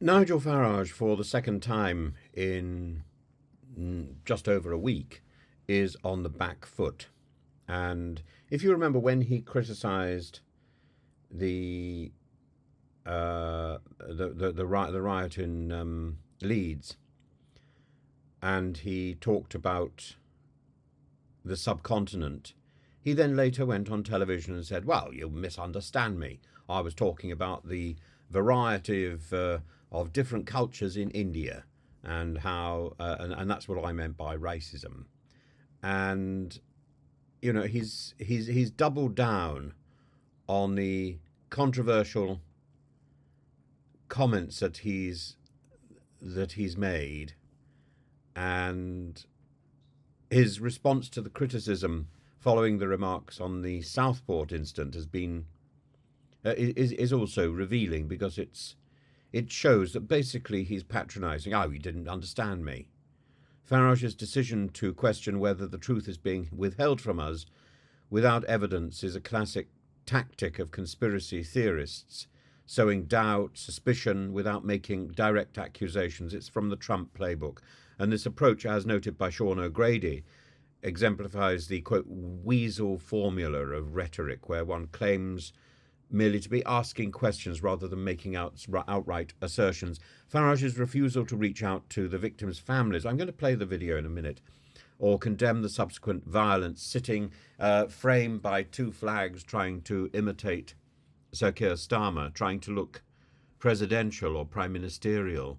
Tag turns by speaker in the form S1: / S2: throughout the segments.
S1: Nigel Farage, for the second time in just over a week, is on the back foot. And if you remember when he criticised the riot in Leeds, and he talked about the subcontinent, he then later went on television and said, "Well, you misunderstand me. I was talking about the variety of different cultures in India, and how and that's what I meant by racism." And he's doubled down on the controversial comments that he's made, and his response to the criticism following the remarks on the Southport incident has been is also revealing, because it shows that basically he's patronising. "Oh, you didn't understand me." Farage's decision to question whether the truth is being withheld from us without evidence is a classic tactic of conspiracy theorists, sowing doubt, suspicion, without making direct accusations. It's from the Trump playbook. And this approach, as noted by Sean O'Grady, exemplifies the, quote, weasel formula of rhetoric, where one claims merely to be asking questions rather than making outright assertions. Farage's refusal to reach out to the victims' families — I'm going to play the video in a minute — or condemn the subsequent violence, sitting framed by two flags trying to imitate Sir Keir Starmer, trying to look presidential or prime ministerial,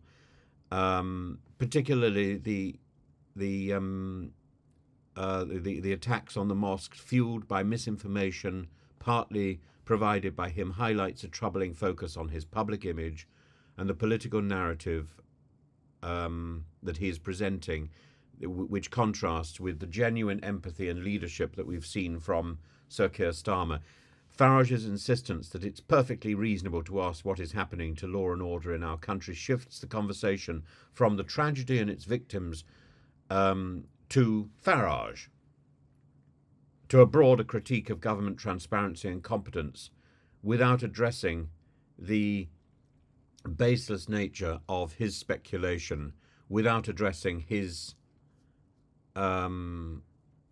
S1: particularly the attacks on the mosque, fueled by misinformation, partly provided by him, highlights a troubling focus on his public image and the political narrative that he is presenting, which contrasts with the genuine empathy and leadership that we've seen from Sir Keir Starmer. Farage's insistence that it's perfectly reasonable to ask what is happening to law and order in our country shifts the conversation from the tragedy and its victims to Farage, to a broader critique of government transparency and competence, without addressing the baseless nature of his speculation, without addressing his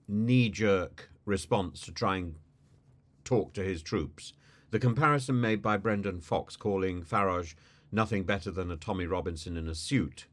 S1: knee-jerk response to try and talk to his troops. The comparison made by Brendan Fox, calling Farage nothing better than a Tommy Robinson in a suit,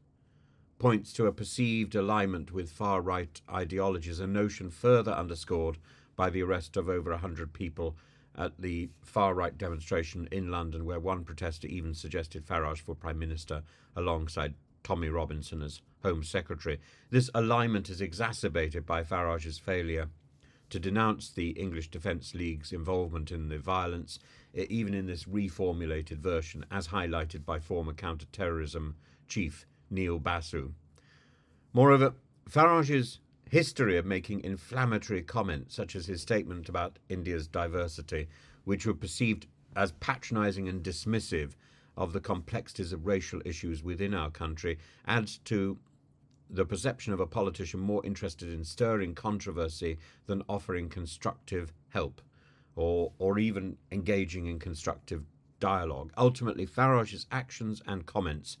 S1: points to a perceived alignment with far-right ideologies, a notion further underscored by the arrest of over 100 people at the far-right demonstration in London, where one protester even suggested Farage for Prime Minister alongside Tommy Robinson as Home Secretary. This alignment is exacerbated by Farage's failure to denounce the English Defence League's involvement in the violence, even in this reformulated version, as highlighted by former counter-terrorism chief Neil Basu. Moreover, Farage's history of making inflammatory comments, such as his statement about India's diversity, which were perceived as patronising and dismissive of the complexities of racial issues within our country, adds to the perception of a politician more interested in stirring controversy than offering constructive help, or even engaging in constructive dialogue. Ultimately, Farage's actions and comments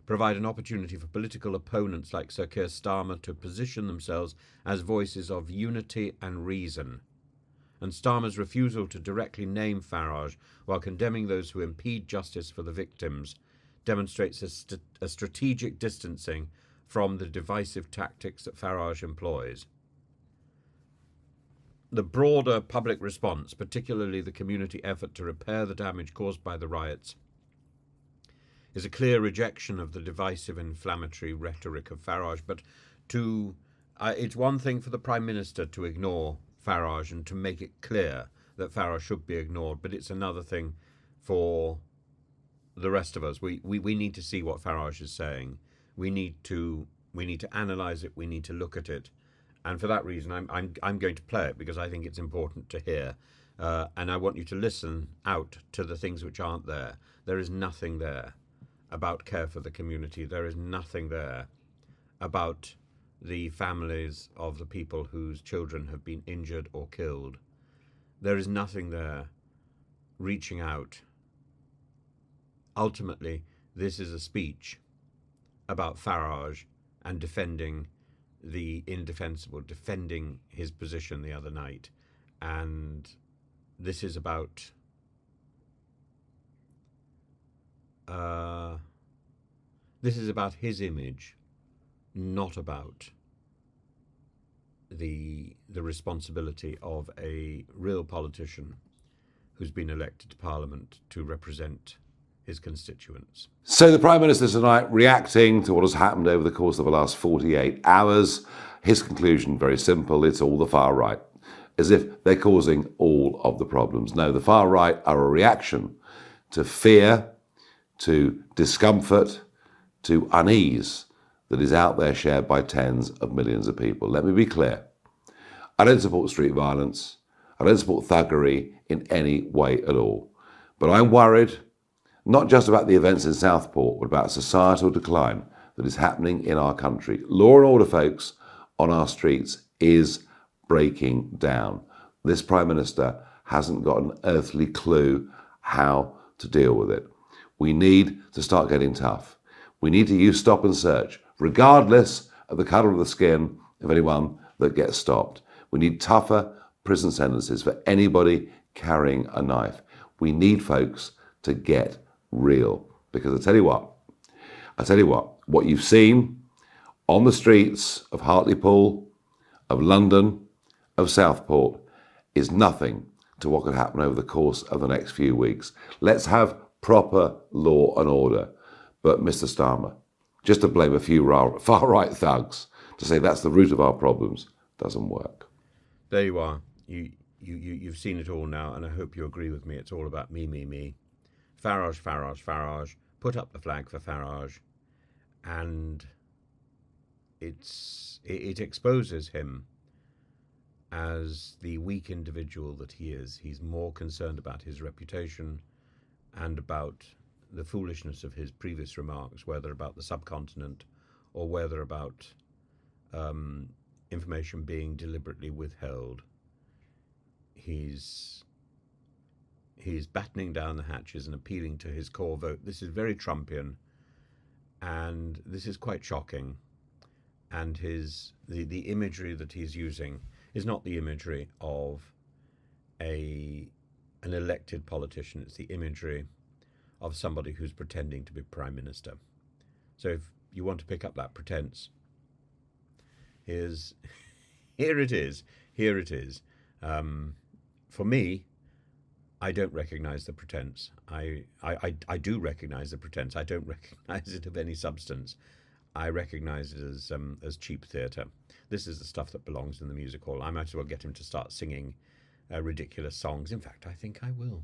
S1: provide an opportunity for political opponents like Sir Keir Starmer to position themselves as voices of unity and reason. And Starmer's refusal to directly name Farage while condemning those who impede justice for the victims demonstrates a strategic distancing from the divisive tactics that Farage employs. The broader public response, particularly the community effort to repair the damage caused by the riots, is a clear rejection of the divisive, inflammatory rhetoric of Farage. But it's one thing for the Prime Minister to ignore Farage and to make it clear that Farage should be ignored, but it's another thing for the rest of us. We need to see what Farage is saying. We need to analyse it. We need to look at it, and for that reason, I'm going to play it, because I think it's important to hear, and I want you to listen out to the things which aren't there. There is nothing there about care for the community. There is nothing there about the families of the people whose children have been injured or killed. There is nothing there reaching out, ultimately This is a speech about Farage and defending the indefensible, defending his position the other night. And this is about his image, not about the responsibility of a real politician who's been elected to Parliament to represent his constituents.
S2: So the Prime Minister tonight reacting to what has happened over the course of the last 48 hours. His conclusion, very simple, it's all the far right, as if they're causing all of the problems. No, the far right are a reaction to fear, to discomfort, to unease that is out there shared by tens of millions of people. Let me be clear. I don't support street violence. I don't support thuggery in any way at all. But I'm worried, not just about the events in Southport, but about societal decline that is happening in our country. Law and order, folks, on our streets is breaking down. This Prime Minister hasn't got an earthly clue how to deal with it. We need to start getting tough. We need to use stop and search, regardless of the colour of the skin of anyone that gets stopped. We need tougher prison sentences for anybody carrying a knife. We need folks to get real. Because I tell you what you've seen on the streets of Hartlepool, of London, of Southport is nothing to what could happen over the course of the next few weeks. Let's have proper law and order. But Mr. Starmer, just to blame a few far-right thugs to say that's the root of our problems doesn't work.
S1: There you are. You've seen it all now, and I hope you agree with me. It's all about me, me, me. Farage, Farage, Farage. Put up the flag for Farage. And it exposes him as the weak individual that he is. He's more concerned about his reputation and about the foolishness of his previous remarks, whether about the subcontinent or whether about information being deliberately withheld. He's battening down the hatches and appealing to his core vote. This is very Trumpian, and this is quite shocking. And the imagery that he's using is not the imagery of an elected politician. It's the imagery of somebody who's pretending to be Prime Minister. So if you want to pick up that pretense, here it is. For me, I don't recognize the pretense. I do recognize the pretense. I don't recognize it of any substance. I recognize it as cheap theatre. This is the stuff that belongs in the music hall. I might as well get him to start singing ridiculous songs. In fact, I think I will.